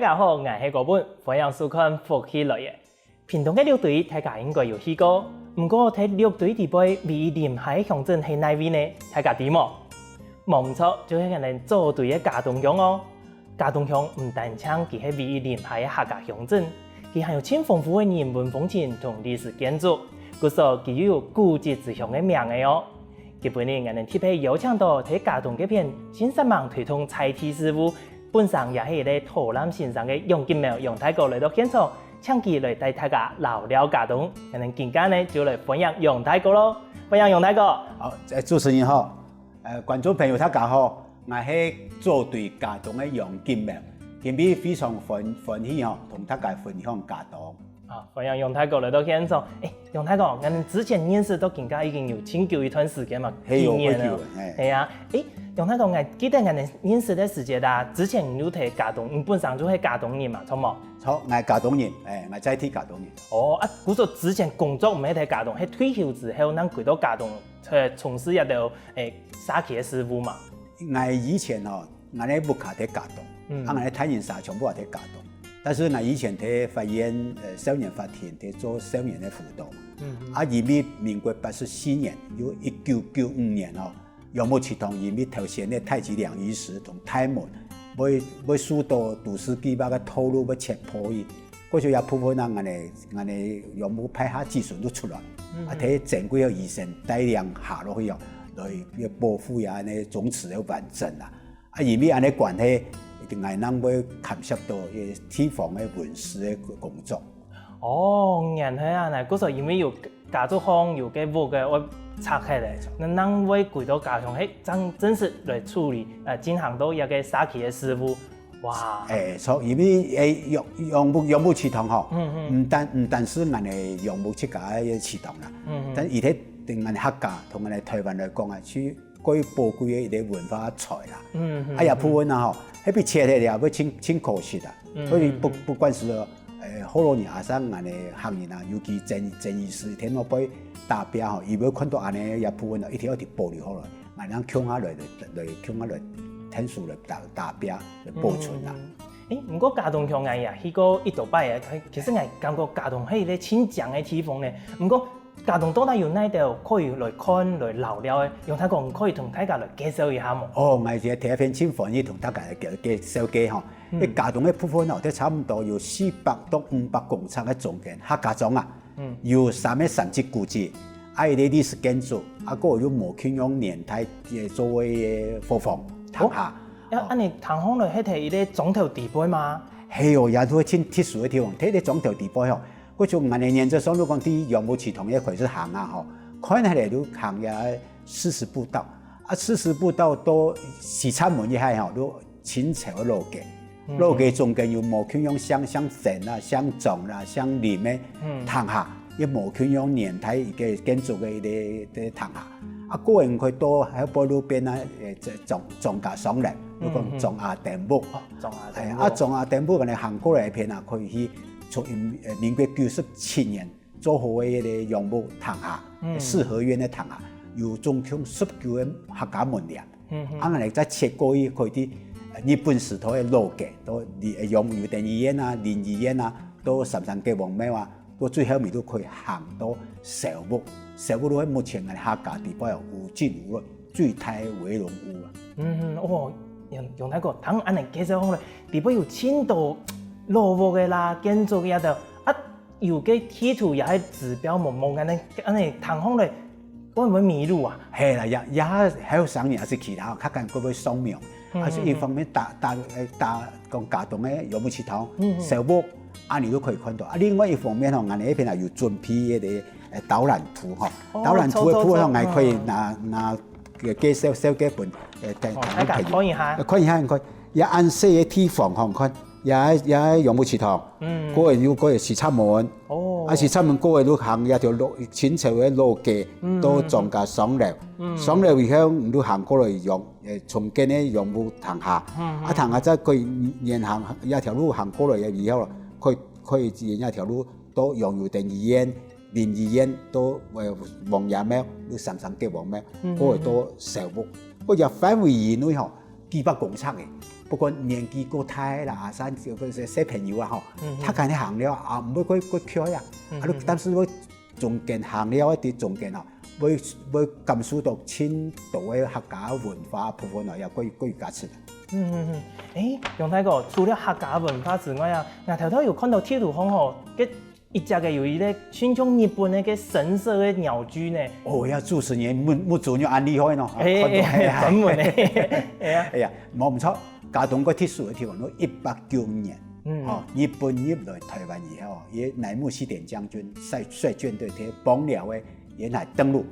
大家好，我是嗰本欢迎收看福起来嘅。屏东嘅绿队，大家应该有去过。不过睇绿队地杯米林海乡镇係哪位呢？大家知冇？冇錯，就是我哋组队嘅嘉東鄉哦。嘉東鄉唔單止佢係米林海嘅客家鄉鎮，佢還有千豐富嘅人文風情同歷史建築，故所佢有古蹟之鄉嘅名嘅哦。佢本年我哋特別邀請到喺嘉東嗰邊新十萬推動在地事務。本身也係咧台南先生嘅楊金苗楊大哥嚟到現場，請佢嚟帶大家聊聊嘉東。我哋今間呢就嚟歡迎楊大哥咯，歡迎楊大哥。好，主持人好，觀眾朋友大家好，我係組隊嘉東嘅楊金苗，今日非常歡喜哦，同大家分享嘉東。啊，歡迎楊大哥嚟到現場。楊大哥，我哋之前認識到更加已經有挺久一段時間嘛，幾年啦。係啊，楊大哥，我記得我哋認識嘅時間啦，之前你有睇嘉東，你本身就係嘉東人嘛，錯冇？錯，我係嘉東人，我在地嘉東人。哦，故說之前工作唔係睇嘉東，係退休之後，咱回到嘉東，從事一道沙期嘅事務嘛。我以前哦，我哋不卡喺嘉東，我哋太原沙場不喺嘉東。但是我以前喺法院少年法庭喺做少年嘅輔導，因為民國84年，有1995年哦，楊牧啟同因為頭先嘅太極梁醫師同泰門，要許多都市計劃嘅套路要切破伊，嗰時也部分我哋楊牧派下技術都出來，睇正規嘅醫生帶領下落去哦，來保護呀呢種詞嘅完整啦，因為安尼關係。定係能會牽涉到地方嘅文史嘅工作。哦，原來啊，嗱，嗰時候因為有家族行有嘅屋嘅我拆開嚟，那能會回到家鄉係正式來處理進行到一個沙期嘅事務。哇！所以因為楊牧祠堂嗬，唔單是我哋楊牧出家嘅祠堂啦，但而且定我哋客家同我哋台灣來講啊，處關於寶貴嘅啲文化財啦。哎呀，部分啊嗬。迄筆切嚟了，要清可惜啦。所以不管是好多年阿生人哋行人啊，尤其鄭醫師聽到俾達標吼，伊要看到安尼也部分一條一條保留好來，慢慢搶下來天數來達標來保存啦。唔過嘉東鄉我呀去過一度擺嘅，其實我感覺嘉東係咧清靜嘅地方咧。唔過嘉東到底有哪度可以來看來聊聊嘅？楊大哥可以同大家來介紹一下冇？哦，我係第一篇清歡喜同大家介紹嘅吼。啲嘉東嘅部分哦，都差唔多有400到500公尺嘅中間客家莊啊，有337古蹟，啲歷史建築，個有無傾用年代作為貨房堂下。安尼堂巷來係睇啲總頭地碑嘛？係哦，也都係特殊嘅地方，睇啲總頭地碑哦。嗰種我哋原則上都講啲楊牧祠堂一塊是行啊，嗬，看起來都行也40步道，40步道到西餐門一下嗬，都清朝嘅路街中間有無傾用像城啦、像莊啦、像林嘅堂下，一無傾用年代嘅建築嘅啲堂下，個人佢多喺波路邊啊，莊家商人，都講莊亞店鋪，莊亞店鋪我哋行過嚟一片啊，可以去。從民國97年做好嘅一個楊牧堂下，四合院嘅堂下，有總共19個客家門店。我哋再切過去佢啲日本時代嘅路嘅，到楊牧電醫院啊、聯醫院啊，到三山雞王廟啊，到最後面都可以行到壽木。壽木都喺目前嘅客家地方有5進5落，最大圍龍屋啊。楊大哥，等安尼介紹好咧，地方有千多。老屋嘅啦，建築嘅度有嘅地圖也係指標模模嘅，安尼堂巷咧會唔會迷路啊？係啦，也還有商業，還是其他客家嗰個商廟，還是一方面打講嘉東嘅楊牧祠堂、壽木，你都可以看到。另外一方面我哋呢邊有準備嘅導覽圖導覽圖嘅圖我可以拿介紹幾本大家看一下，也按些嘅地方看。也楊牧祠堂，嗰個是西餐門，西餐門嗰個都行一條路，清朝嘅路街到莊家商樓，商樓以後都行過嚟重建嘅楊牧堂下，堂下再佢沿行一條路行過嚟以後，佢沿一條路到楊玉定醫院、聯醫院到王爺廟，到三山雞王廟，嗰個到壽木，嗰個範圍以內嗬幾百公尺嘅。不管年纪过大啦，啊啥这个小朋友啊吼，他干啲行了啊，唔要过巧呀，但是我中间行了啲中间哦，要感受到青岛嘅客家文化部分哦，要过加持。杨太哥，除了客家文化之外啊，我头头有看到铁路上吼，一只嘅有一个像日本嘅神社嘅鸟居呢。哦，要主持人木做咗安厲害咯，專門嘅，哎呀，冇唔錯，嘉東個特殊嘅地方，到190年，日本入來台灣以後，也乃木希典將軍率軍隊喺邦寮嘅也來登陸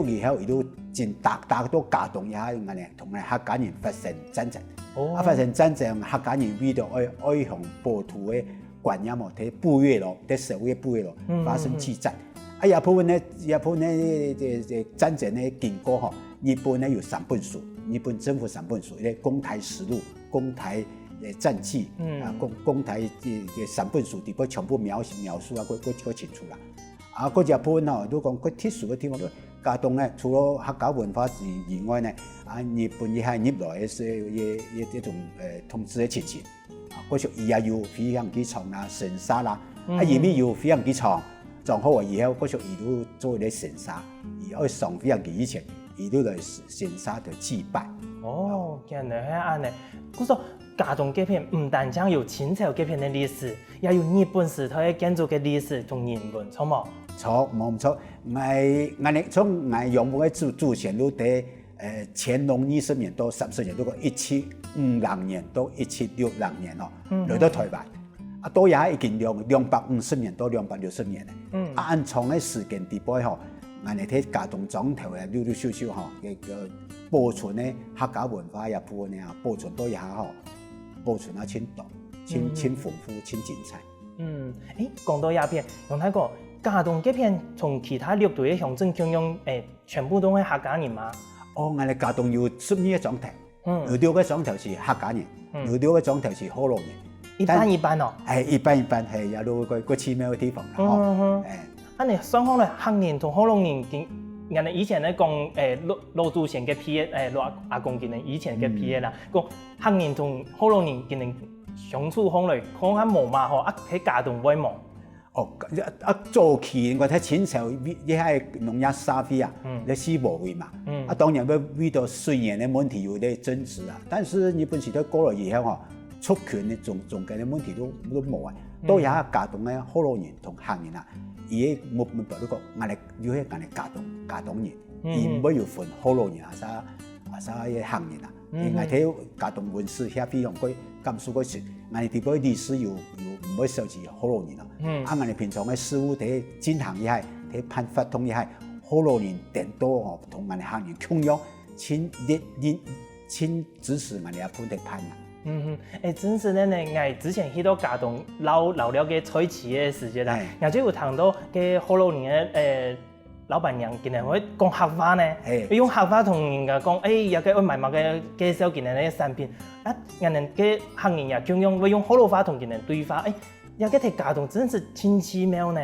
以後，亦都進打到嘉東以後，同客家人發生戰爭，發生戰爭，客家人為咗愛向本土嘅觀念喎，喺布月咯，喺社會布月咯發生激戰。日本呢戰爭呢經過嗬，日本呢有3本書，日本政府3本書，咧《攻台實錄》、《攻台戰記》攻台嘅3本書，啲全部描述啊，個清楚啦。個日本哦，都講個特殊嘅地方，嘉東呢，除咗客家文化以外呢，日本也係入來嘅一種統治嘅情形。嗰時伊也有飛行機場啦、神沙啦，因為有飛行機場裝好以後，嗰時伊都做啲神沙，伊要上飛行機以前，伊都來神沙度祭拜。哦，原來係咁呢。嗰個嘉東這片唔單止有清朝這片嘅歷史，也有日本時代嘅建築嘅歷史同人文，錯冇？錯，冇唔錯。我從楊母嘅祖先都喺乾隆20年到30年，都講1750年到1760年哦，來到台灣。都也已經250年到260年咧。按從嘅時間地步吼，我哋睇嘉東莊頭嘅溜溜少少吼，個保存咧客家文化也部分咧保存到一下吼，保存啊真多、真豐富、真精彩。講到鴉片，楊太哥，嘉東這片從其他6隊嘅鄉鎮共用，全部都係客家人嘛？我哋嘉東有12個莊頭，有6個莊頭是客家人，有6個莊頭是河洛人。一般哦。一般係有個奇妙嘅地方啦。咁你雙方咧，客人同河洛人，人哋以前咧講老祖先嘅批老阿公佢哋以前嘅批啦，講客人同河洛人佢哋相處方嚟，講下無嘛嗬，喺嘉東威望。早期我睇清朝亦係農業社會啊，你是無為嘛。當然要遇到水源嘅問題有啲爭執啊，但是日本時代過來以後嗬，出權嘅中間嘅問題都冇啊，都有嘉東嘅河洛人同客人啊，伊冇白都講，我哋要係嘉東人，而唔可以分河洛人啊啥嘅客人啊。我睇嘉東文史協會用佢甘肅嗰時，我哋地方歷史又唔可以涉及河洛人啦。我哋平常嘅事務睇進行也係睇判法通也係河洛人頂多哦，同我哋客人共用，請指示我哋一判嚟判啊。真是咧，我之前去到嘉東老了嘅採旗嘅時節啦，我就有聽到嘅河洛人嘅老闆娘竟然會講客話呢，用客話同人家講，有個賣物嘅介紹竟然嘅產品，人哋嘅客人也共用，會用河洛話同人哋對話，有個睇嘉東真是真奇妙呢。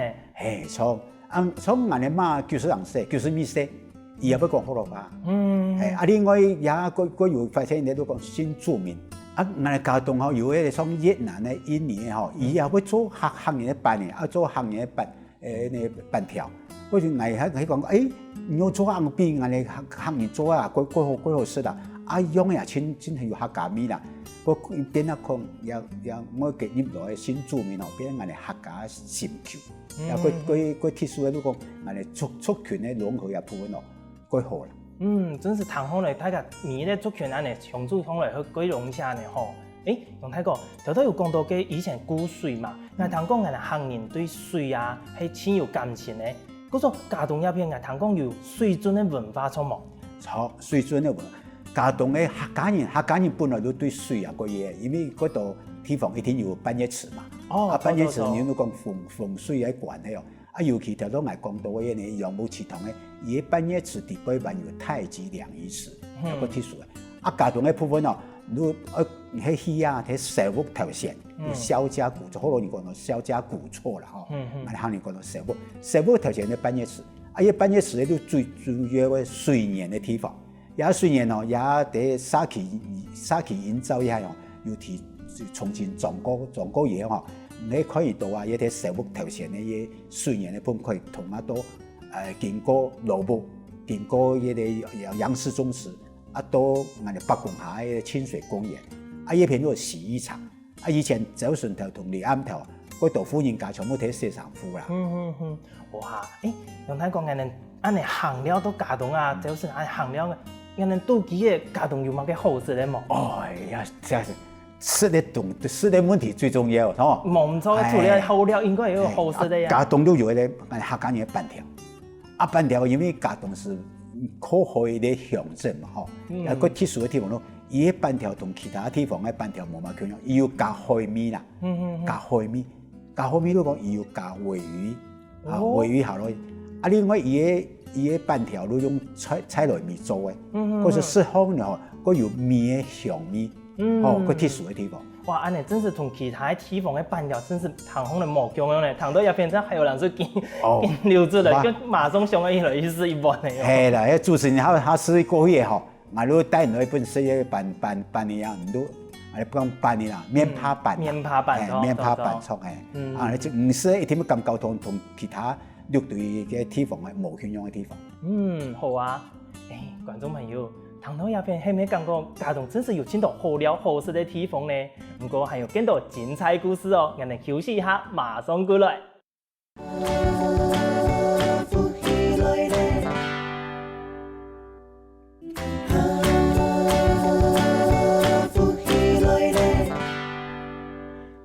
從我哋媽90米寫，伊也不講河洛話。另外也個有發現你都講新住民。我哋嘉東吼有啲從越南嘅、印尼嘅吼，伊也會做客人嘅辦嘅，做客人嘅辦條。嗰時我係講，我做硬邊，我哋客人做啊，幾好食啦。用也真係有客家味啦。個變啊講，我嘅入來新住民哦，變我哋客家深口。個特殊嘅都講，我哋族群嘅融合也部分哦，幾好啦。真是談好嚟，大家你咧族群安尼相處方嚟去幾融洽呢吼。楊太哥，頭有講到嘅以前古水嘛，我聽講我哋客人對水啊係真有感情嘅。嗰種嘉東一片我聽講有水準嘅文化錯冇？錯，水準嘅文化。嘉東嘅客家人本來都對水啊個嘢，因為嗰度地方一定有半夜池嘛。半夜池你都講風水嘅關係哦。尤其頭都我講到嘅呢，楊母祠堂嘅，伊半夜池地背還有太極兩儀池，有個特殊嘅。嘉東嘅部分哦，你喺戲啊，睇石屋頭前，小家古厝，好多人講到小家古厝啦，嗬。我哋客人講到石屋頭前嘅半夜池，半夜池咧都最主要嘅水源嘅地方。也虽然哦，也伫沙器营造一下哦，又提重新撞过嘢哦，你可以到啊，一啲石木头前嘅嘢虽然嘅分开同啊都经过罗布，经过一啲杨氏宗祠，啊都我哋北贡下嘅清水公园，啊一片都是洗衣厂，啊以前走顺头同李安头，嗰度富人家全部睇市场夫啦。哇，用睇讲人安尼行了都家动啊，就是安行了，人都几个家动有冇嘅好事咧冇？哎呀，真是吃的问题最重要，哦。冇错，除了好料，应该有好事的呀。家动都有咧，客家人板条，啊板条因为家动是可可的象征嘛，吼。有个特殊的地方咯，伊个板条同其他地方嘅板条冇乜共樣，伊要加海米啦，加海米都講伊要加鲔魚，鲔魚下落，啊另外伊個板條都用菜來米做嘅，嗰是四方嘅吼，嗰有米嘅香米，哦，個特殊嘅地方。哇，安尼真是同其他地方的板条真是糖红的冇共樣咧，糖到一邊真係有人是見流出來，跟馬上上一來一是一般的。係啦，主持人他試過去吼，我都帶人去本身嘅辦嘢啊，唔都。我哋講板嘅啦，棉花板廠嘅，啊，就唔是一點咁交通同其他六隊嘅地方係冇共樣嘅地方。好啊，觀眾朋友，糖到一邊係咪講過家中真是有見到好料好食的地方呢？不過還有見到精彩故事哦，我哋休息一下，馬上過來。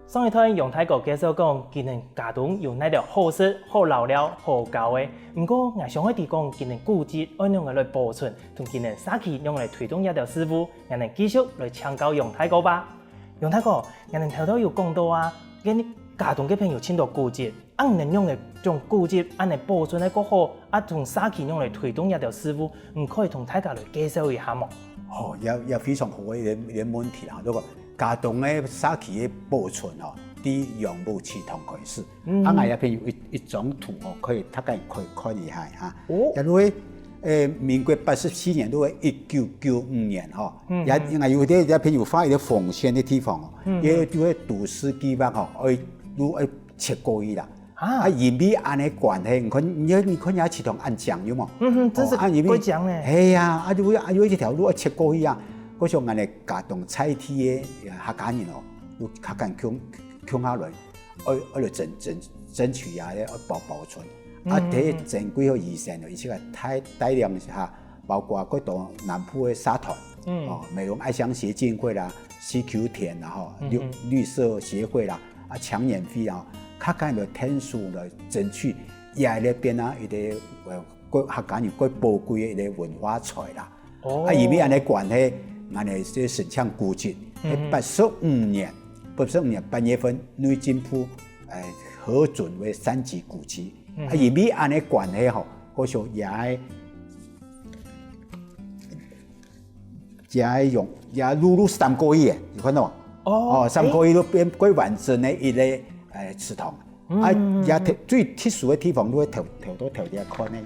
上一趟楊太哥介紹講，今年家中有那條好食、好老料、好教嘅。不過我想喺地講，今年古蹟按樣來保存，同今年沙期用來推動一條師傅，我哋繼續來請教楊太哥吧。楊太哥，我哋頭頭有講到啊，你家中嘅朋友遷到古蹟，按能用嚟將古蹟按嚟保存得個好，啊同沙期用來推動一條師傅，唔可以同大家來介紹一下冇？哦，有非常好嘅一個問題啦，嗰個家中嘅沙期嘅保存哦，啲楊母祠堂開始，啊我入邊有一張圖哦，大家可以看一下嚇。因為民國84年到1995年吼，也有啲入邊有發現啲奉獻嘅地方哦，也都係都市計劃哦，都切過去啦。因為安尼關係，你看也祠堂按講有冇？真是過獎咧。係呀，有一條路切過去啊，嗰時候我哋家中菜地嘅客家人哦，有客家人搶下來，我嚟爭取啊，保存。第正規個醫生哦，而且個大量下，包括嗰度南部嘅沙團，美容愛鄉協進會啦、CQ 田啦、吼綠色協會啦、搶免費啊。客家人天數來爭取，也係呢邊啊，一個客家人最寶貴嘅一個文化財啦。因為安尼關係，我哋即申請古蹟，喺85年8月份，內政府核准為3級古蹟。因為安尼關係吼，嗰時候也用錄3個月，你看到冇？3個月都變最完整嘅一個祠堂，也最特殊嘅地方都喺頭啲看呢。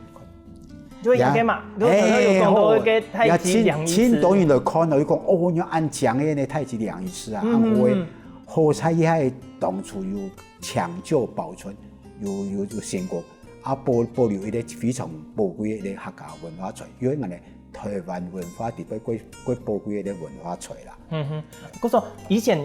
就係嘅嘛，都有講到嘅太極兩儀式。當然來看到，講哦，要按講嘅呢太極兩儀式啊，好彩也係當初有搶救保存，有成果，保留一啲非常寶貴嘅一啲客家文化財，因為我哋台灣文化特別貴寶貴嘅一啲文化財啦。嗰個以前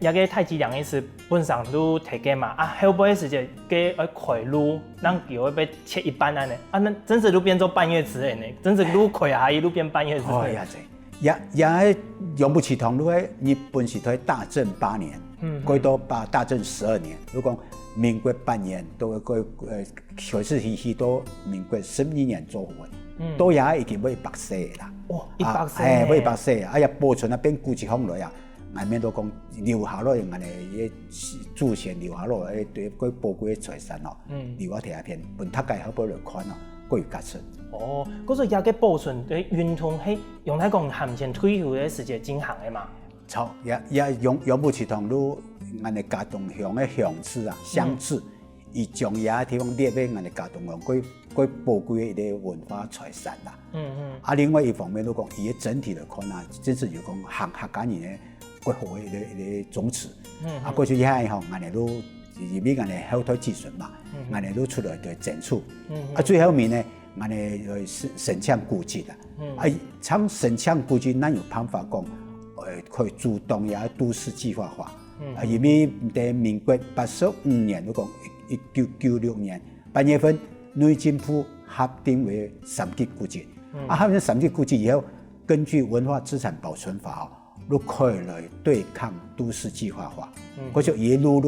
有個太極兩儀式本上都提嘅嘛，後尾時間嘅開路，讓叫佢切一半安尼，那真是都變做半月池嘅呢，真是路開下一路變半月池。也楊母祠堂路喺日本時代大正8年，過到大正12年，如果民國8年到開始去到民國12年做嘅，都也已經要100歲啦。100歲，要100歲啊！也保存啊，變古蹟方來啊，外面都講留下來，我哋祖先留下來對嗰寶貴嘅財產哦，留下睇一片，本大家好保來看哦，各有價值。嗰個也嘅保存對運動係用嚟講含前退休嘅時間進行嘅嘛。錯，也楊母祠堂都我哋家中鄉嘅鄉志啊，鄉志，伊將也地方列俾我哋家中用，佢佢宝贵的一个文化财产啦。啊，另外一方面，如讲伊个整体来看啊，真是就讲客家人的国好的一个宗祠。啊，过去遐吼，俺哋都入面俺哋后台咨询嘛，俺哋都出来对整处。啊，最后面呢，俺哋省腔古迹啦。啊，从省腔古迹，咱有办法讲，可以主动也都市计划化。啊，入面在民国85年，如讲1996年8月份，内政府核定为3级古迹。啊，核定3级古迹以后，根据文化资产保存法都可以来对抗都市计划化。嗰就一路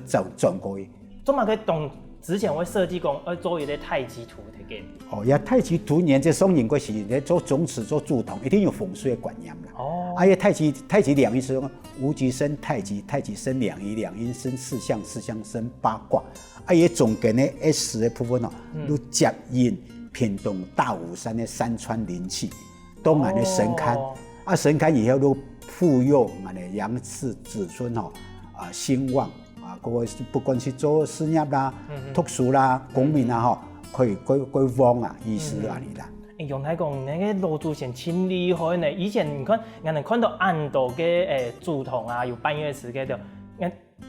走过去。做嘛个动之前会设计讲要做一个太极图摕给。哦，也太极图年这双人嗰时咧做宗祠做祠堂，一定有风水的观念啦。哦。啊，太极两仪是无极生太极，太极生两仪，两仪生四象，四象生八卦。啊，也中间呢 S 的部分都接应屏东大武山的山川灵气，东岸的神龛。啊，神龛以后都护佑俺的杨氏子孙兴旺啊，各不管是做事业啦、读书啦、公民啦可以归旺啊，意思哪里啦？用来讲，那个老祖先真厉害呢。以前你看，俺能看到安道嘅祠堂啊，有半月时嘅着，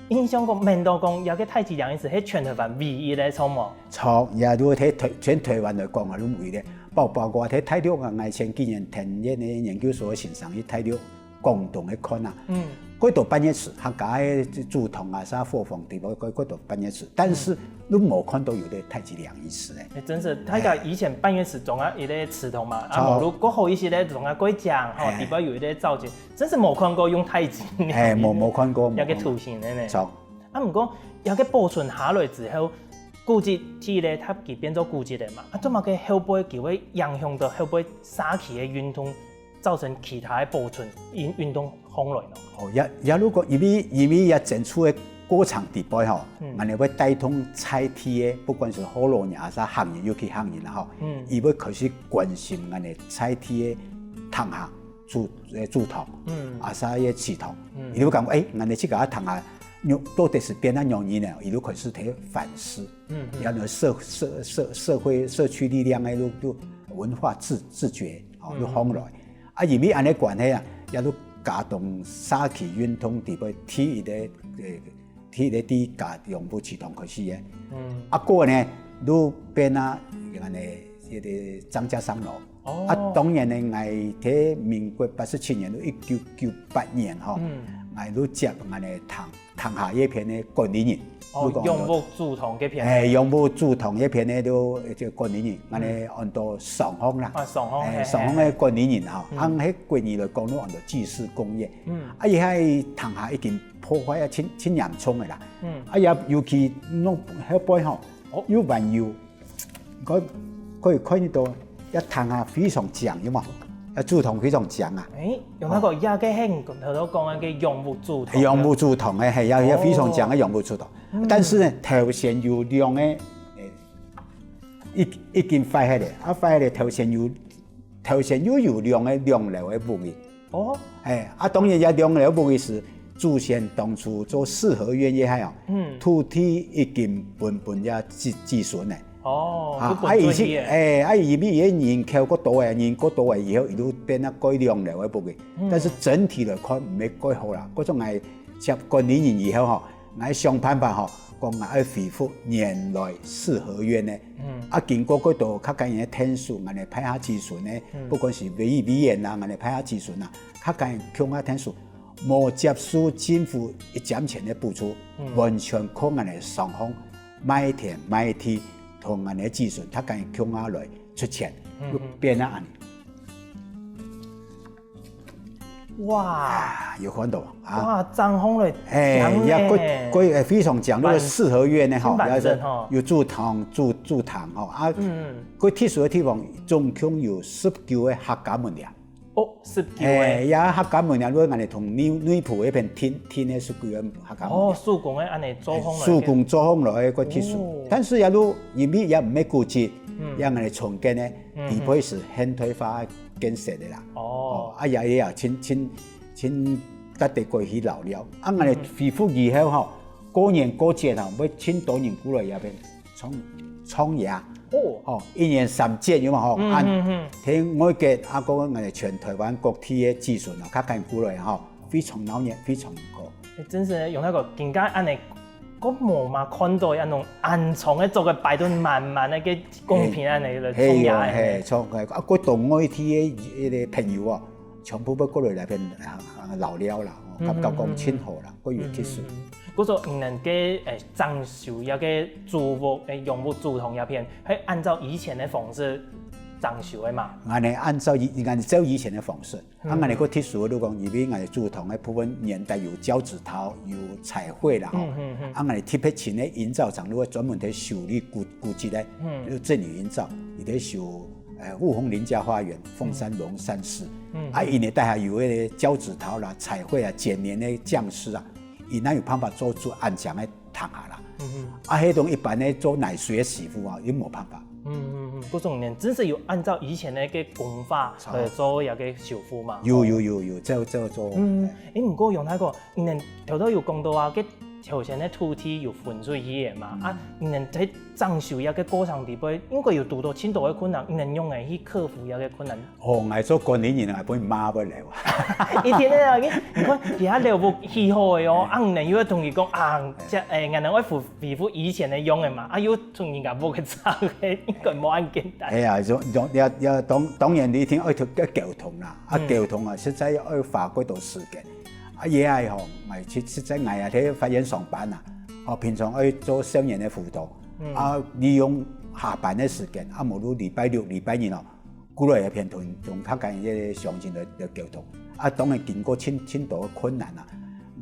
印象讲，明道讲，有个太极两仪是喺全台湾唯一的错嘛。错，也如果睇全台湾来讲啊，都唯一。包括我睇睇到我前几年田野的研究所线上去睇到共同的看啊，嗰度半夜池客家的祠堂啊，啥佛房地方嗰度半夜池，但是都冇看到有的太极两仪式咧。真是，大家以前半月池总啊一个祠堂嘛，啊，如果好一些咧，总啊过奖吼，地方有一个造景，真是冇看过用太极。冇看过。有个图形的呢。错。啊，不过有个保存下来之后。古迹体咧，它佢变做古迹的嘛，啊，做嘛个后背就会影响到后背沙器的运动，造成其他的保存运动方来咯。哦，也如果因为也整出的过程地步吼，我哋会带动采体的，不管是好老人啊啥行业，尤其行业啦吼，伊会开始关心我哋采体的堂下祠堂，啊啥嘅祠堂，伊会讲我哋这个堂下。到底是变那容易呢？伊都开始睇反思，然后社区力量诶，都文化自觉，都放来。啊，因为安尼关系啊，也都加动沙器运动地位，体啲加用不启动开始嘅。啊，过呢都变啊，安尼一个张家商楼。啊，当然呢，我睇民国87年到1998年吼。我都接我哋堂下一片嘅管理人，用木祠堂嘅片，用木祠堂一片咧都即管理人，我哋按到上方啦，上方嘅管理人吼，按喺管理嚟講都按到祭祀工業，啊而喺堂下已經破壞啊千嚴重嘅啦，啊尤其弄喺背後有還有，可以看到一堂下非常強嘅嘛。祠堂非常強啊！用那個也嘅係頭頭講嘅楊木祠堂。楊木祠堂嘅係也非常強嘅楊木祠堂，但是呢頭前有亮嘅已經廢起嚟，啊廢起嚟頭前又有亮嘅亮流嘅部位。哦，啊當然也亮流部位是祖先當初做四合院嘅係土地已經本也自存嘅。哦，以前而邊人口個多人多以後，伊都變得改良了一部分。但是整體來看唔係改好啦。嗰種係接管理年以後吼，我想辦法吼，講我要恢復原來四合院咧。啊，經過嗰度較緊嘅天數，我哋派下資訊咧，不管是委員啊，我哋派下資訊啊，較緊強下天數，冇接受政府一減錢嘅補助，完全靠我哋雙方買田買地。同人哋諮詢，他敢強下來出錢，變啊安。哇！有看到啊！哇，張風嚟，也非常強，那個四合院呢，有祠堂啊，佢特殊嘅地方，總共有19個客家門梁。哦，19個。也客家門梁，如果我哋同女僕嗰邊天嘅19個客家門梁。哦，蘇公嘅安尼做風來。蘇公做風來個特殊，但是也都因為也唔係古蹟，也我哋重建呢，地配是現代化建設嘅啦。哦，啊也親得地過去老了，啊我哋恢復以後吼，過年過節吼，要請多人過來也邊冲牙，1年3检有嘛吼，听每个个我哋全台湾各地的技术啊，较紧过来吼，非常老练，非常高。真是用那个更加安尼。我无嘛看到那种暗藏的做个摆顿慢慢的个公平安尼个冲牙的。冲牙，我同我啲个朋友啊，全部要过来那边老了啦，感觉讲亲好啦，我有技术。嗰種唔能嘅裝修一個住屋用物住同一片，係按照以前的方式裝修的嘛。我哋按照以前的方式，我哋個特殊都講，因為我哋住同嘅部分年代有膠紙陶、有彩繪啦，我哋特別前嘅營造廠，如果專門喺修理古蹟咧，就鎮宇營造，而喺修霧峰林家花園、鳳山龍山寺，因為帶下有嗰個膠紙陶啦、彩繪啊、剪黏嘅匠師啊。伊哪有辦法做出安詳的糖下啦？迄種一般的做奶水的師傅啊，伊冇辦法。嗰種人真是有按照以前的個工法嚟做一個修復嘛？有，做。唔過用那個，人頭都有講到啊，個朝前的土地有風水起嘅嘛，人喺裝修一個過程底邊，應該要遇到千多嘅困難，人用嚟去克服一個困難。我做管理員，我本媽不嚟喎。以前咧，你看其他料物起好嘅哦，人又同佢講即銀行愛恢復以前嘅用嘅嘛，又同人家冇去拆嘅，應該冇咁簡單。係啊，當然你聽愛條交通啦，交通啊，實在愛花幾多時間。也係嗬，實在我也喺法院上班啊，平常愛做商業嘅輔導，利用下班嘅時間，無如禮拜六、禮拜日哦，過來一片同較緊嘅上進嘅交通，當然經過千多嘅困難啊，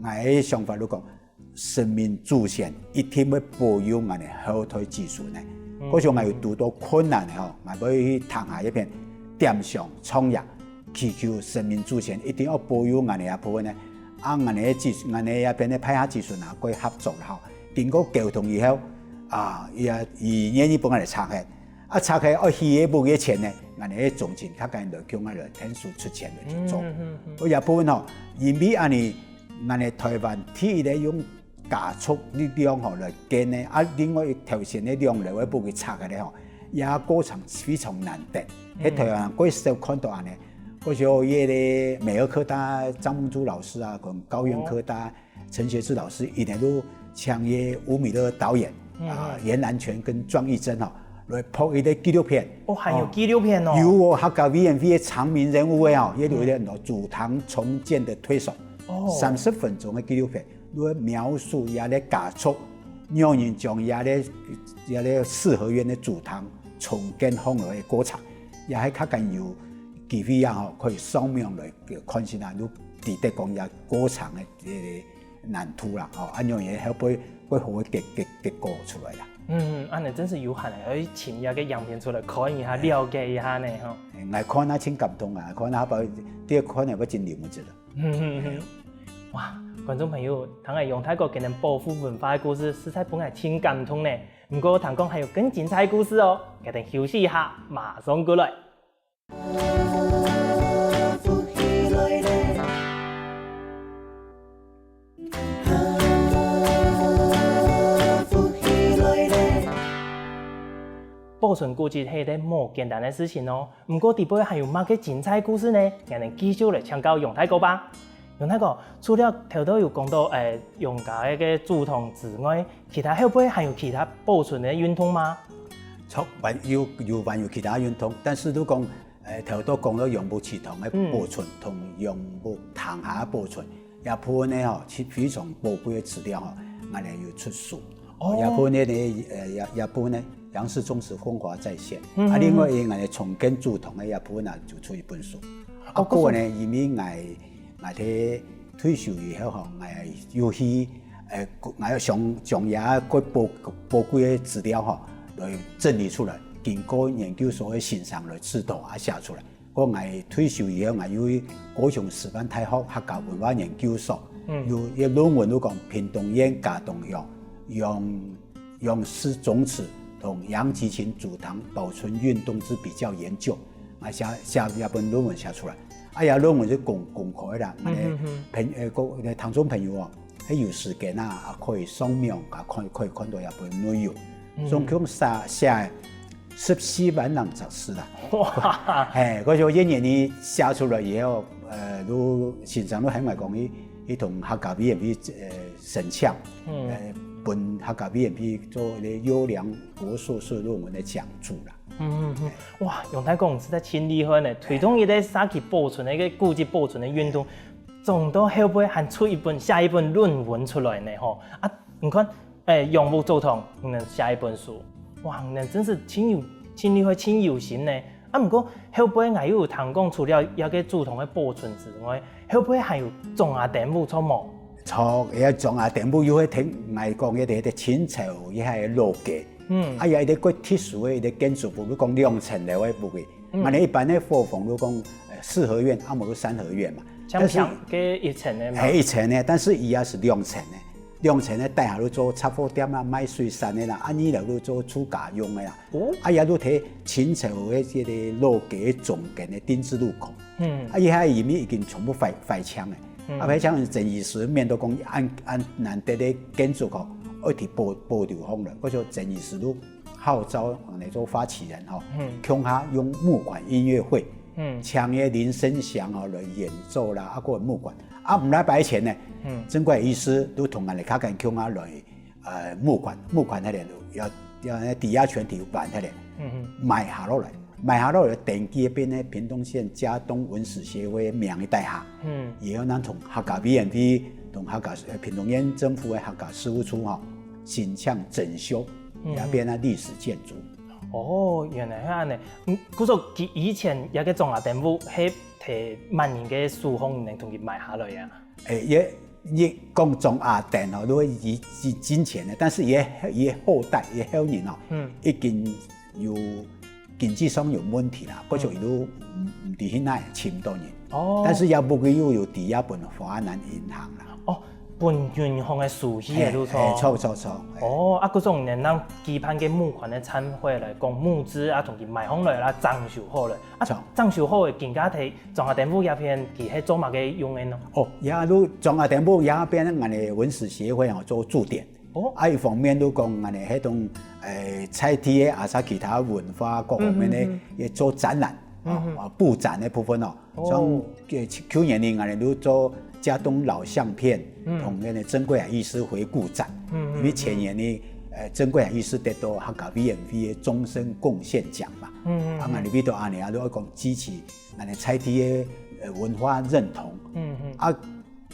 我嘅想法都講，生命主線一定要保有我哋後台技術呢，嗰種我要遇到困難嘅嗬，我要去談下一片點上創業，祈求生命主線一定要保有我哋一部分呢。我哋技術，我哋一邊咧派下技術啊，佢合作後，經過溝通以後，伊願意幫我哋拆開，拆開我起嘅部嘅錢咧，我哋總錢較緊就叫我哋天數出錢嚟去做。我一部分吼，因為我哋台灣鐵咧用加速力量吼來建咧，另外條線嘅量嚟，我部佢拆嘅咧吼，也過程非常難得。喺台灣嗰時候看到安尼。嗰時候，美俄科大張夢珠老師啊，跟高苑科大陳學志老師，一年都請吳米勒導演嚴南泉跟莊益珍來拍一個紀錄片。還有紀錄片哦。有客家 VNV 嘅常民人物啊，也有啲祖堂重建的推手，30分鐘嘅紀錄片，來描述也咧加速，讓人將也咧四合院嘅祖堂重建好來嘅過程，也係較緊要。機會啊，可以雙面來看先啊，都值得講也過程嘅難處啦，安樣嘢後背會好嘅結果出來啦。安尼真是有限嘅，可以請一個樣片出來看一下，了解一下呢，吼。我看下真感動啊，看下把啲看下不真了解啦。哇，觀眾朋友，唐愛用泰國給人保護文化嘅故事，實在本來挺感動呢。不過唐講還有更精彩嘅故事哦，給人休息一下，馬上過來。保存古蹟係一件冇簡單的事情哦。不過底背還有乜嘅精彩故事呢？讓人繼續來請教楊大哥吧。楊大哥，除了頭都有講到用家嘅竹筒之外，其他會不會還有其他保存嘅運動嗎？有其他運動，但是都講頭都講到楊木祠堂嘅保存同楊木堂下嘅保存，一部分呢嗬，非常寶貴嘅資料嗬，我哋要出書。一部分呢一部分呢。楊氏宗祠風華再現，另外我哋重建竹筒嘅一部分就出一本書。個呢，因為我哋退休以後嗬，我要去我要將也個寶貴嘅資料嗬來整理出來，經過研究所嘅欣賞來指導寫出來。我退休以後，我要去高雄師範大學客家文化研究所，有一論文都講屏東縣嘉東鄉楊氏宗祠同楊岐群竹堂保存運動之比較研究，寫一本論文寫出來。論文就公開啦。我哋聽眾朋友喺有時間可以掃描可以看到一本內容。总共写14万人读书啦。哇！嗰就一年你写出来以后，都现场都很爱讲伊同客家 BNP 申请，本客家 BNP 做咧优良国硕士论文的讲助啦。哇！用太讲实在真厉害呢，推动伊个沙器保存的个古迹保存的运动，总到后尾还出下一本论文出来呢吼！啊，你看，杨牧总统能写一本书，哇，那真是真厉害、真有心呢。啊，不过后尾还有谈讲，除了一个主动的保存之外，后尾还有种下田木错冇？错，也种下田木有迄听来讲，迄个清朝伊下个路架。也有啲特殊的建筑物，如讲2层楼的部位。嘛，一般的伙房如讲4合院，啊，无3合院嘛。但是嘅1层的嘛。1层的，但是伊也是2层的，2层的底下都做杂货店啦、卖水产的啦，啊，2楼都做厝家用的啦。也都睇清朝的这个路架重建的丁字路口。伊遐里面已经全部废墙的。废墙是郑义时面都讲按难得的建筑吼。一直保留方了，嗰就郑义时都号召来做发起人吼，乡下用木管音乐会，请个林声祥来演奏啦，啊个木管，啊唔来摆钱呢，曾国医师都同人哋卡紧乡下来木管迄个要抵押权体办迄个，买下落来定期变咧屏东县嘉东文史协会名嘅底下，也有咱同客家 BNP 同客家屏东县政府的客家事务处申请整修，也变了历史建筑。哦，原来係安尼。佢說以前有個種下田屋，係摕萬年嘅樹風能同佢埋下來啊。也講種下田哦，都以金錢嘅，但是也後代也後人已經有經濟上有問題啦，嗰就都唔喺現在簽多年。哦，但是也不會有抵押本華南銀行啦。哦。本銀行嘅樹起嘅都錯，哦，啊，嗰種能讓基盤嘅募款嘅參會來講募資啊，同佢買方來啦，裝修好咧，啊，裝修好嘅更加睇種下田屋入邊，佢係做乜嘅用嘅咯？哦，也都種下田屋入邊，我哋文史協會做駐點，哦，啊，一方面都講我哋喺種菜地嘅，啊，啥其他文化各方面咧，也做展覽，布展嘅部分哦，像去年呢，我哋都做。嘉東老相片同那個曾貴海醫師回顧展，因為前年呢，曾貴海醫師得到客家 BNP 嘅終身貢獻獎嘛，啊，我哋呢度安尼啊，都講支持我哋菜地嘅文化認同，啊，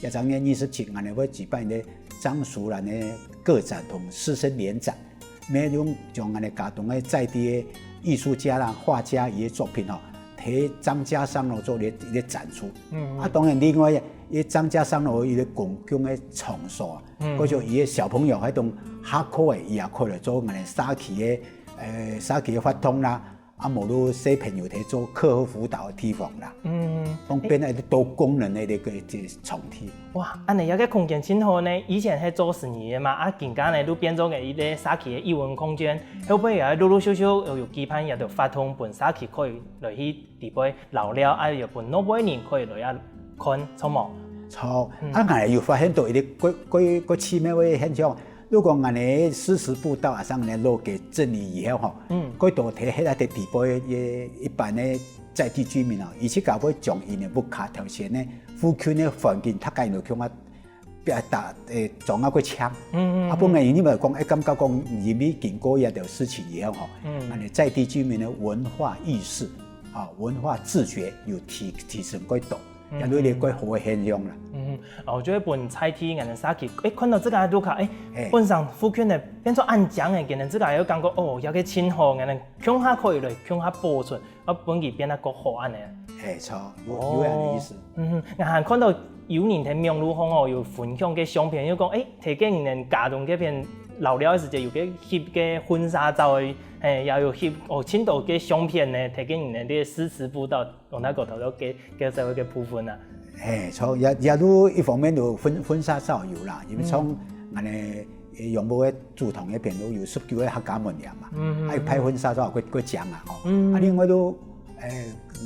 一張年27，我哋會舉辦嘅張淑蘭嘅個展同師生聯展，咩用將我哋嘉東嘅在地嘅藝術家啦、畫家伊嘅作品哦，喺張家桑路做咧展出，啊，當然另外。伊張家桑路伊個公共嘅場所啊，嗰種伊個小朋友喺度下課嘅，伊也可以做我哋沙期嘅活動啦，啊無論小朋友喺做課後輔導嘅地方啦，咁變係多功能嘅個場地。哇，安尼有個空間真好呢！以前係做生意嘅嘛，啊，而家呢都變咗嘅伊個沙期嘅藝文空間，後尾又陸陸續續又有基盤又就發通本沙期可以來去地邊留了，啊又本老輩人可以來啊。看錯冇？錯，啊！我哋又發現到一啲個奇妙嘅現象。如果我哋40步道啊，上嚟路嘅整理以後，嗰度睇喺啲地邊嘅一般嘅在地居民啊，而且搞會將伊嘅木卡條線咧，附近嘅環境太緊要，叫我打撞一個槍。啊，本來你咪講，感覺講而咪經過一條事情以後，我哋在地居民嘅文化意識啊，文化自覺有提升幾多。也都係幾好嘅現象啦。我覺得本菜地人哋沙期，看到這個都看，本上附近嘅變做安講嘅，人哋這個有感覺哦，有個清好，人哋鄉下可以來鄉下保存，啊本佢變得個好安尼。錯，有咁嘅意思。我還看到有人喺網絡上哦，有分享嘅相片，有講提見人哋家中嗰邊老了嘅時候有個翕嘅婚紗照嘅。也有翕哦，青島嘅相片呢，提供人哋詩詞報道，用那個頭都給社會嘅部分啊。錯，也都一方面就婚紗照有啦，因為從我哋楊牧嘅主堂嗰邊都有19個客家門人嘛，還有拍婚紗照佢講啊，啊另外都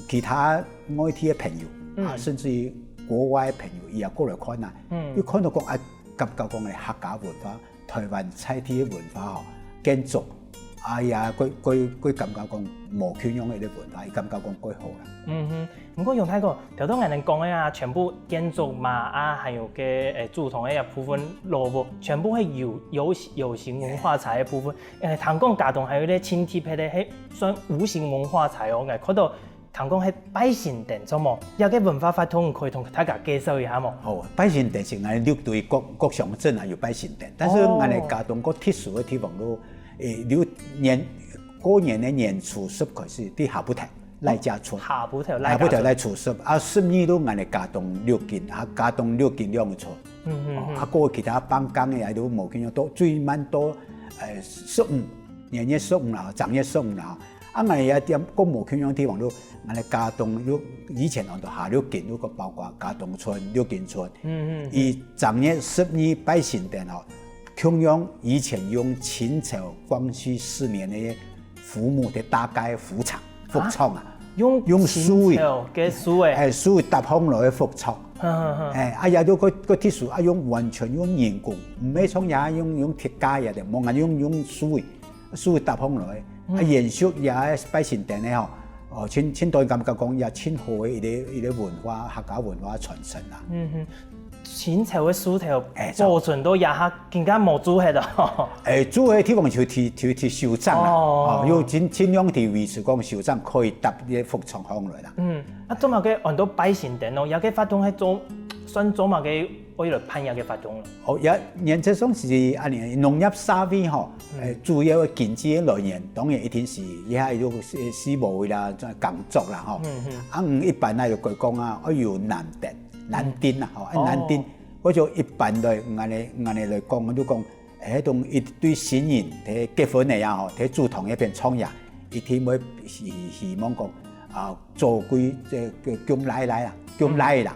其他外地嘅朋友啊，甚至於國外嘅朋友也過來看啊，要看到講感覺講我哋客家文化、台灣菜地嘅文化哦，建築。也佢感覺講無缺氧嘅啲文化，伊感覺講幾好啦。嗯哼，不過用太過，頭先我哋講嘅全部建築嘛還有嘅主統嘅部分落部，全部係有形文化財嘅部分。唐講家棟還有啲青鐵皮咧，係算無形文化財哦。看到唐講係拜神殿做麼？有嘅文化法通可以同大家介紹一下麼？好，拜神殿是我哋六隊各鄉鎮啊有拜神殿，但是我哋家棟個特殊嘅地方都過年嘅年初十開始啲下晡頭賴家村，下晡頭賴初十，啊12都我哋家棟六間，家棟六間兩村，過其他幫工嘅喺度冇見到多，最晚多15年月15啦，正月15啦，我哋有啲個冇見到地方都，我哋家棟都以前我哋下六間都個包括家棟村、六間村，而正月12拜神殿哦。同樣以前用清朝光緒4年嘅父母嘅大街副廠啊，用樹嘅樹誒，樹搭風落去副廠，也都個鐵樹用完全用人工，唔係從也用鐵架嘅，冇人用樹搭風落去，延續也拜神殿咧嗬，清代感覺講也清好嘅一啲文化客家文化傳承啦。清朝嘅書頭保存到也下更加冇煮喺度。煮嘅地方就貼手杖啦，要盡量地維持講手杖可以搭啲服裝行來啦。做埋嘅按到拜神殿咯，有嘅法通係做埋嘅為了烹飪嘅法通咯。原則上是農業社會嗬，主要嘅經濟來源當然一定是也係要絲務啦、工作啦嗬。一般嚟講啊，要南丁啊，南丁嗰種一般嚟，我哋嚟講，我都講喺度一對新人睇結婚嚟呀，睇主堂一邊創業，一天會希望講做佢即姜奶啦，姜奶啦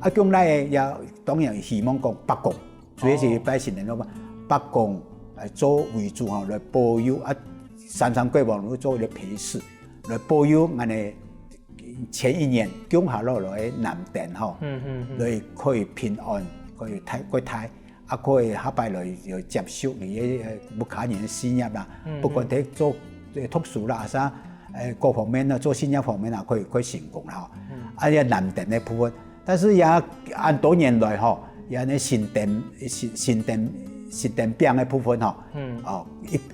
嗬，姜奶也當然希望講北貢，主要是拜神殿咯嘛，北貢做為主嗬，來保佑三桂王都做啲陪侍，來保佑我哋。前一年姜下落來南殿嗬，來可以平安，可以睇，可以下擺來又接受你嘅木卡人嘅事業啦。不管睇做讀書啦，啥各方面啊，做事業方面啊，可以成功啦。也南殿嘅部分，但是也按多年來嗬，也呢神殿餅嘅部分嗬，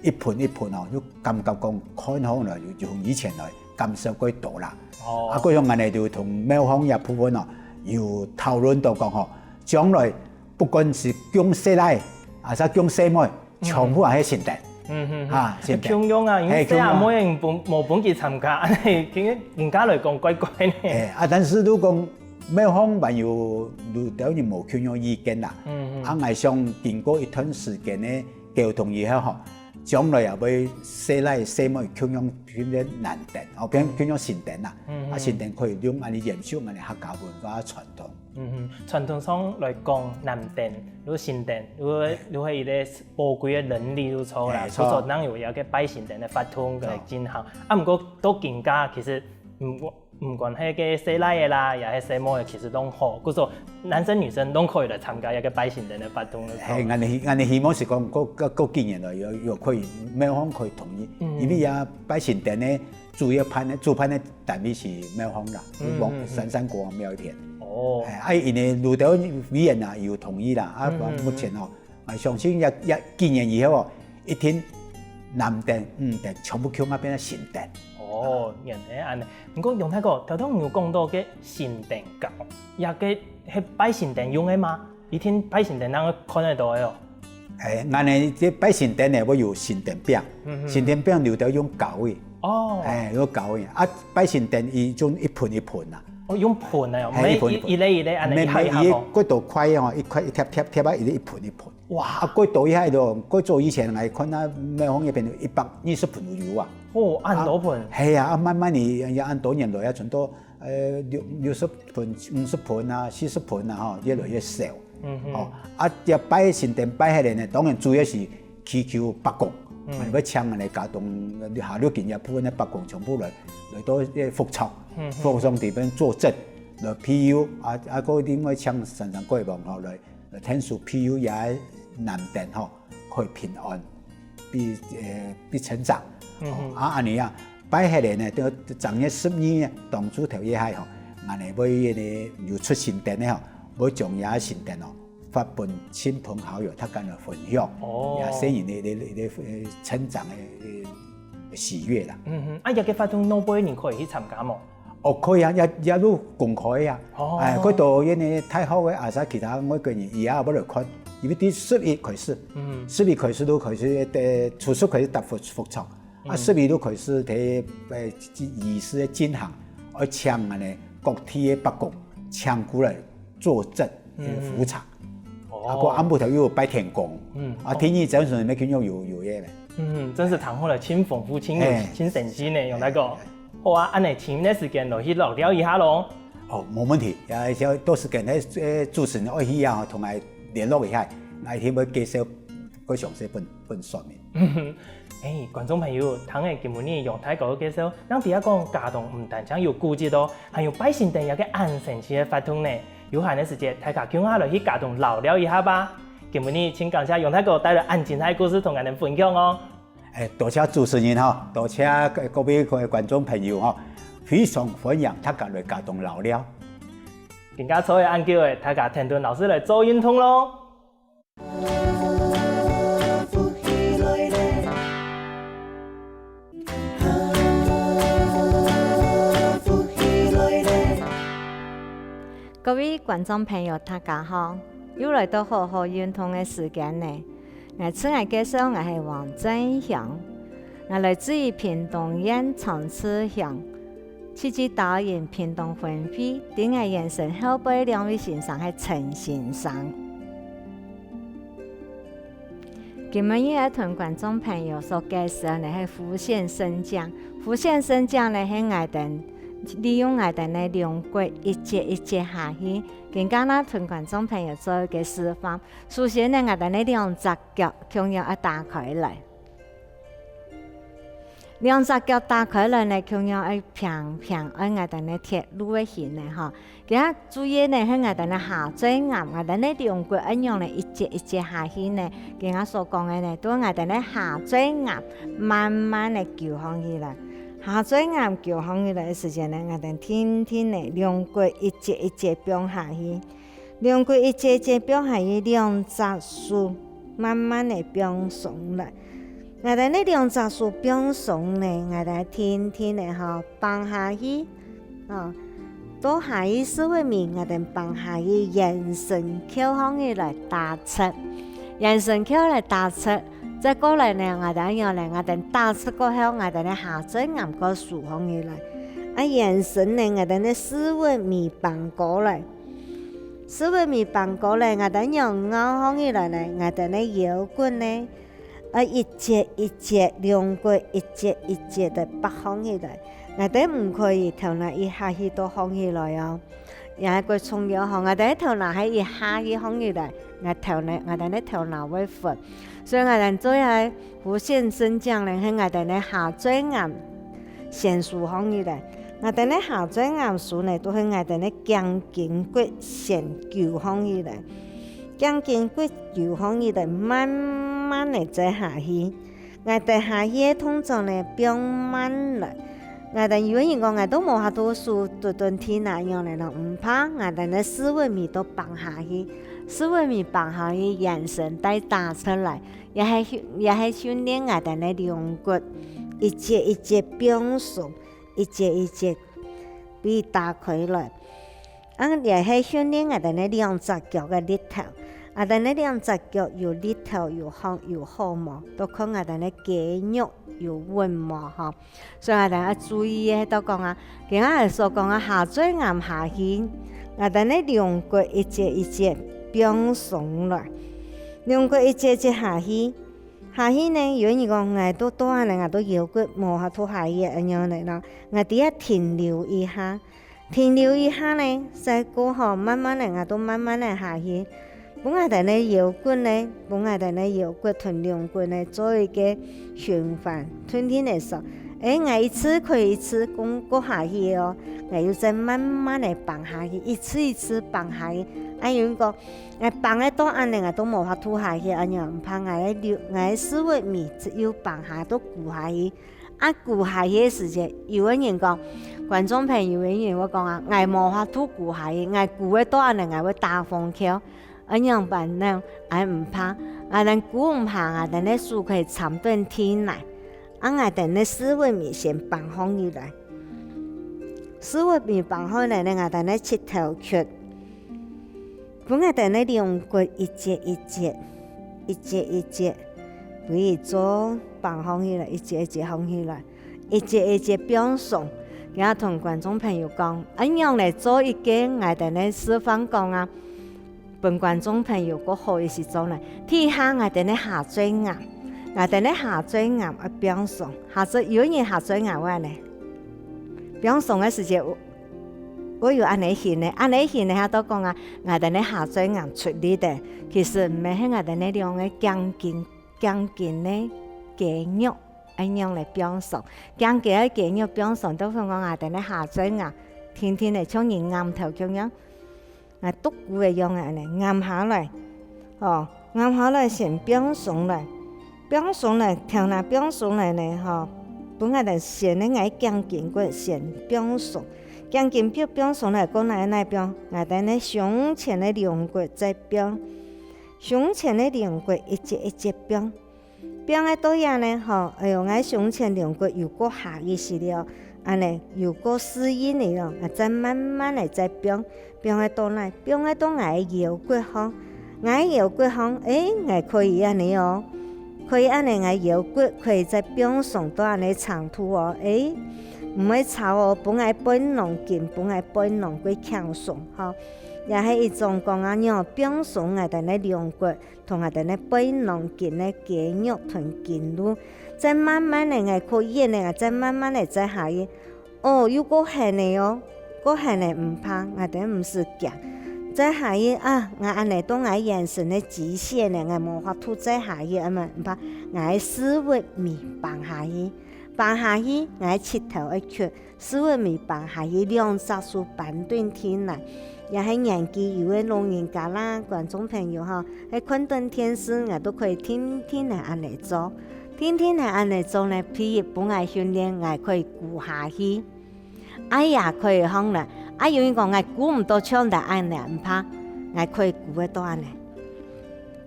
一盤嗬，都感覺講看好來，就從以前來減少幾多啦。嗰種我哋就同廟方一部分要討論到講嗬，將來不管是姜師奶，或者姜師妹，全部係喺神殿。強用啊，因為細阿妹冇本錢參加，人家嚟講怪怪呢。但是都講廟方還有當然冇強用意見啦。我想經過一段時間咧溝通以後嗬。將來又會細奶細妹強用變咗南殿，變強用神殿啦。神殿可以用嚟延續我哋客家文化傳統。傳統上來講，南殿、如神殿，如係一個寶貴嘅能力都錯啦。所以當有一個拜神殿嘅法通嘅進行。不過都更加其實唔管係個細奶嘅啦，又係細妹嘅，其實都好。嗰個男生女生都可以嚟參加一個拜神殿嘅法通。係，我哋希望是講嗰幾年來又可以廟方可以同意，因為也拜神殿咧主辦咧單位是廟方啦，三國王廟一片。因為路頭委員啊要同意啦，目前我相信幾年以後一天南殿、殿全部強變咗神殿。原來安尼。不過用睇過，頭先有講到嘅神殿教，也嘅係拜神殿用嘅嘛？一天拜神殿能夠看得到嘅哦。我哋即拜神殿咧，我有神殿餅，神殿餅留到用膠嘅。用膠嘅。拜神殿伊種一盤一盤啊。用盤啊，唔係一粒安尼一下。嗰度塊哦，一塊一貼啊，一盤一盤。哇！嗰度喺度，嗰做以前我看啊，咩行入邊120盤油啊。按多盤。係啊，慢慢你按多年來啊，存到60盤、50盤啊、40盤啊，嗬，越來越少。一擺神殿擺起來呢，當然主要是祈求北貢，要請我哋家棟下六件一部分嘅北貢全部來到復創地邊作證，來庇佑嗰啲我請神貴王落來天數庇佑也南殿嗬，可以平安。必成长。安尼啊，摆下来呢，到昨日12呢，当主头也系吼，安尼要迄个又出新店咧吼，要将遐新店哦发分亲朋好友，他跟人分享，也显现你成长的喜悦啦。也个活动哪辈人可以去参加冇？可以啊，也都公开啊。嗰度因為太好嘅，其他每個人而家冇嚟看，因為啲10月開始，10月開始都開始初速開始搭復場，10月都開始睇儀式嘅進行，而請呢各地嘅北國請過嚟坐鎮副場，個暗部頭要擺天公，天意陣時咩叫有嘢咧？真是談好了，輕豐富、輕神奇呢，用那個。好啊，安尼前面的時間就去聊聊一下咯。冇問題，也到時間喺主持人愛去啊，同埋聯絡一下，來聽佢介紹個詳細本說明。觀眾朋友，聽嘅今日用太個介紹，咱第一講家動唔單止有顧及到，還有百姓等一個安神奇嘅法通呢。有閒嘅時間，大家叫下來去家動聊一下吧。今日請感謝用太個帶來安精彩故事同我哋分享哦。多謝主持人哈，多謝各位觀眾朋友哈，非常歡迎大家來家動聊聊。更加錯嘅按叫嘅，大家聽到老師來做運動咯。各位觀眾朋友，大家好，又來到好好運動嘅時間呢。我親愛介紹，我係黃振祥，我來自於屏東縣長治鄉，設計導演屏東分會，頂我延伸後輩兩位先生係陳先生。今日要同觀眾朋友所介紹嘅係福縣升降，福縣升降咧係我哋利用我哋嘅兩軌一節下去。更加呢，同觀眾朋友做一個示範。首先呢，我哋呢兩隻腳同樣要打開來，兩隻腳打開來呢，同樣要平喺我哋呢鐵路嘅線呢嚇。而家注意呢，喺我哋呢下墜岩，我哋呢兩腳一樣呢一節下去呢。而家所講嘅呢，都我哋呢下墜岩，慢慢地翹起來。下墜岩翹起來嘅時間呢，我哋天呢兩腳一節飆下去，兩腳一節飆下去，兩隻手慢慢地飆上來。我哋呢兩隻手飆上呢，我哋天呢嚇放下去，到下去4米，我哋放下去，延伸翹起來打側，延伸翹來打側。再過來呢，我哋用嚟我哋打側過後，我哋呢下墜岩個豎起來，延伸呢，我哋呢4米放過來，4米放過來，我哋用拗起來呢，我哋呢搖滾呢，一節兩腳一節的拔起來，我哋唔可以頭拿一下去都放起來哦，又係個重要項，我哋頭拿喺一下去放起來，我哋呢頭拿會闊。所以我哋做喺福縣升降咧，喺我哋咧下墜岩先豎起來，我哋咧下墜岩豎咧都喺我哋咧頸肩骨先翹起來，頸肩骨翹起來，慢慢地再下去。我哋下去通常咧變慢來，我哋有人講我都冇下多數對天那樣嚟咯，唔怕，我哋咧4米都放下去。4米放下去，延伸帶打出來，也係訓練我哋嘅兩腳一節飆上，一節俾打開來。也係訓練我哋嘅兩隻腳嘅力頭，我哋嘅兩隻腳有力頭有好嘛，都看我哋嘅肌肉有穩嘛嚇。所以我哋要注意喺度講啊，今日係所講啊下墜岩下去，我哋嘅兩腳一節。飆上來，兩腳一節下去呢，有人講我都多下嚟，我都腰骨冇下拖下嘢咁樣嚟咯。我哋要停留一下呢，再過後慢慢嚟，我都慢慢嚟下去。本我哋呢腰骨同兩腳呢做一個循環，天天嚟做，我一次可以一次过下去哦，我又再慢慢的放下去，一次一次放下去。有讲，我放得多安尼，我都无法吐下去，安样唔怕我思维面只要放下都顾下去。顾下去的时间，有个人讲，观众朋友有人我讲啊，我无法吐顾下去，我顾得多安尼，我会大风口，安样办呢？我唔怕，咱顾唔怕咱的书可以长顿天来，我等的思维面先放放起来，思维面放好来呢，我等的切头曲。本来等咧两骨一节一节，可以做放放起来，一节一节放起来，一节一节表送。今日同观众朋友讲，安样来做一个我等咧示范讲啊，本观众朋友个好的时阵咧，天下我等咧下水岩，我等咧下水岩啊表送，下水有人下水岩话咧，表送嘅时节。我有安尼行咧，遐都讲啊，我哋咧下水岩出力的，其實唔係喺我哋咧用嘅鋼筋咧肌肉一樣嚟表述，鋼筋嘅肌肉表述都講我哋咧下水岩，天天嚟將人岩頭咁樣，我篤骨嘅樣嘅嚟岩下來，岩下來先表述來，調那表述來咧，本我哋先咧愛鋼筋骨先表述。鋼筋表上來講來表，我哋咧胸前的兩骨再表，胸前的兩骨一節一節表喺多樣呢？我胸前兩骨又過下意識了，安尼又過適應了，再慢慢嚟再表喺多來，表喺多我腰骨方，我可以安尼哦，可以安尼我腰骨可以再表上多安尼長度哦，唔會吵哦，本來本能勁，本來本能過強壯，也係一種講啊樣表現我哋嘅兩骨同我哋嘅本能勁嘅肌肉同筋路，再慢慢嚟我可以呢，再慢慢嚟再下去。如果係你嗰係你唔怕，我哋唔是驚，再下去我安尼當我眼神嘅極限呢，我無法度再下去，唔怕，我思維面放下去。放下去，我切頭一曲，思維咪放下去，兩隻手板斷天來，也係年紀有嘅老人家啦，觀眾朋友喺困頓天時，我都可以天天嚟安尼做，天天嚟安尼做呢，譬如本來訓練，我可以顧下去，也可以講啦，有人講我顧唔到槍但安尼唔怕，我可以顧得到安尼，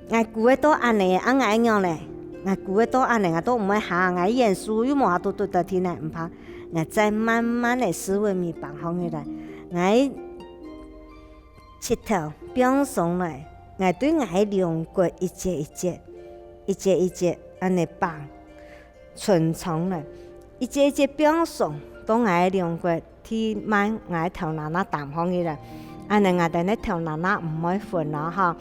我顧得到安尼，我樣咧。我顧得多安尼，我都唔會下，我演書又無法度對得天來唔怕，我再慢慢嚟思維咪放放起來，我切頭表上來，我對我兩骨一節安尼放，順從來，一節表上，當我兩骨天慢，我頭腦淡放起來，安尼我哋咧頭腦唔會煩惱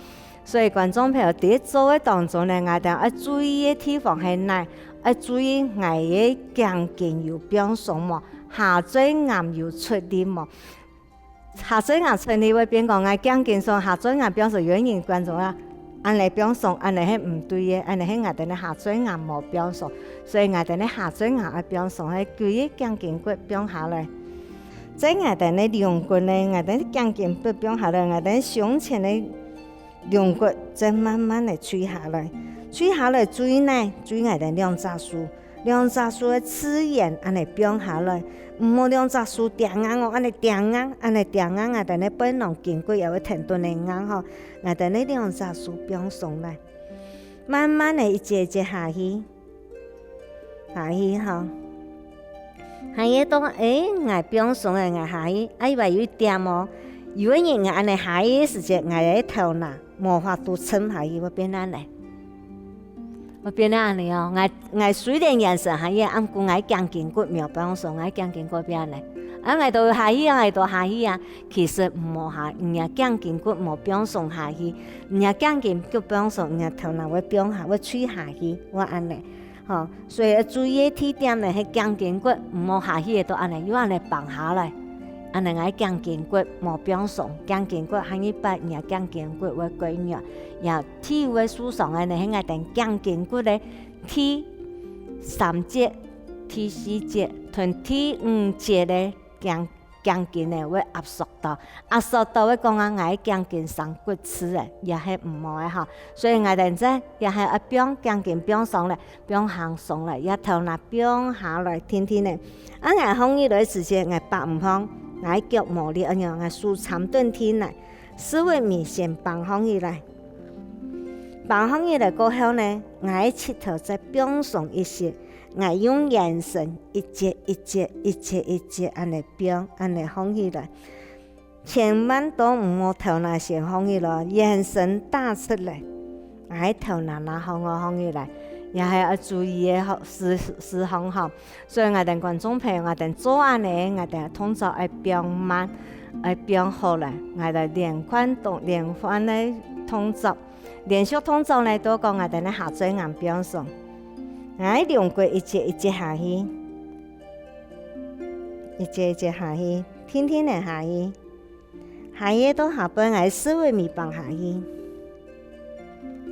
所以觀眾朋友喺做嘅當中呢，我哋要注意嘅地方係哪？要注意我嘅鋼筋有表上嘛，下水岩有出力嘛。下水岩出力會變講我鋼筋上下水岩表上有人觀眾啊，安尼表上安尼係唔對嘅，安尼係我哋咧下水岩冇表上，所以我哋咧下水岩嘅表上係舉個鋼筋骨表下來。在我哋咧兩骨咧，我哋鋼筋骨表下來，我哋胸前咧。兩骨再慢慢嚟吹下來，追呢？追我哋兩隻手嘅刺眼安尼表下來，唔好兩隻手定硬安尼定硬，我哋咧本能筋骨又會停頓嚟硬我哋咧兩隻手表上來，慢慢嚟一節下去下去當我表上來我下去，以為有點有個人安尼下去嘅時節，我喺頭嗱。無法度撐下去，我變安尼我雖然眼神下去，按過我鋼筋骨苗表上，我鋼筋骨變安尼，我到下去其實唔好下，人家鋼筋骨冇表上下去，人家鋼筋骨表上，人家頭腦會表下，會吹下去，我安尼，所以要注意啲點呢，係鋼筋骨唔好下去都安尼，要安尼放下來。安尼我鋼筋骨冇表上，鋼筋骨喺一百年鋼筋骨會龜弱，然體會書上安尼喺我哋鋼筋骨咧，T 3節第4节，从第5节咧将近咧会压缩到会讲啊，我将近3骨刺咧，也系唔好嘅吼。所以我哋即也系一边将近边上咧，边行上嚟，一头那边下来，天天咧。啊，我放起来时间，我白唔放，我脚毛哩一样，我数长顿天嚟，4位面先放起来，放起来过后呢，我切头再边上一些。我用眼神一节一节安尼标，安尼放起来，千万都唔好头那先放起来，眼神打出来，我头那放起来，也系要注意嘅事项吼。所以我哋观众朋友，我哋做安尼，我哋通常要标慢，要标好来，我哋连番咧动作，连续动作咧都讲我哋咧下嘴眼标上。我2骨一节下去，一节下去，天天嚟下去，下去到下半我4位面放下去，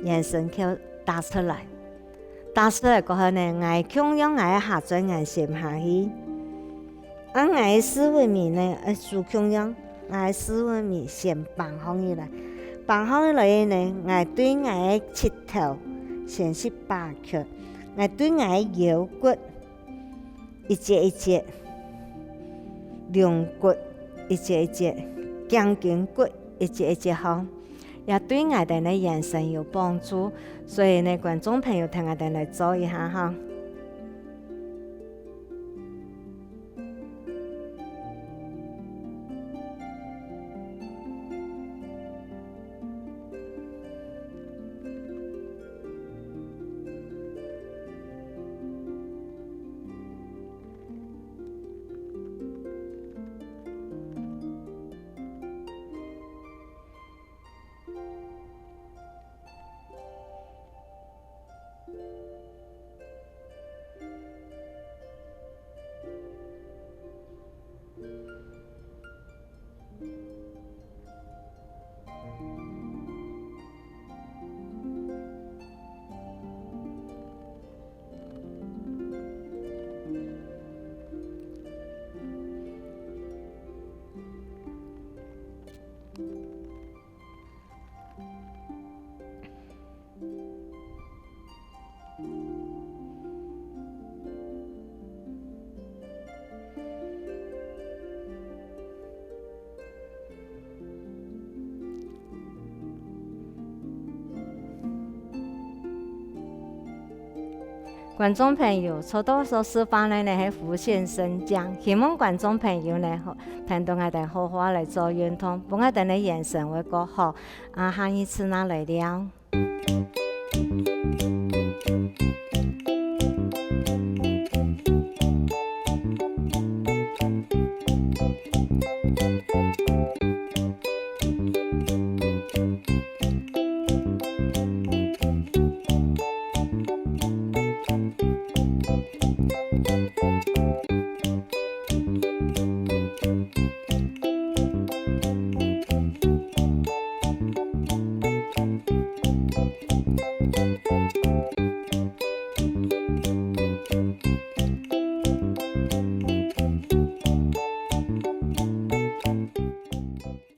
眼神佢打出来過後呢，我強用我下嘴眼先下去，我4位面呢，做強用我4位面先放起來，放起來呢，我對我切頭先是拔卻。我對我腰骨一節兩骨一節頸肩骨一節好，也對我哋嘅眼神有幫助，所以呢，觀眾朋友聽我哋嚟做一下哈。觀眾朋友，初到所示範呢係浮現生將，希望觀眾朋友呢聽到我哋好好嚟做運動，幫我哋嘅眼神會過好。下一次哪嚟了？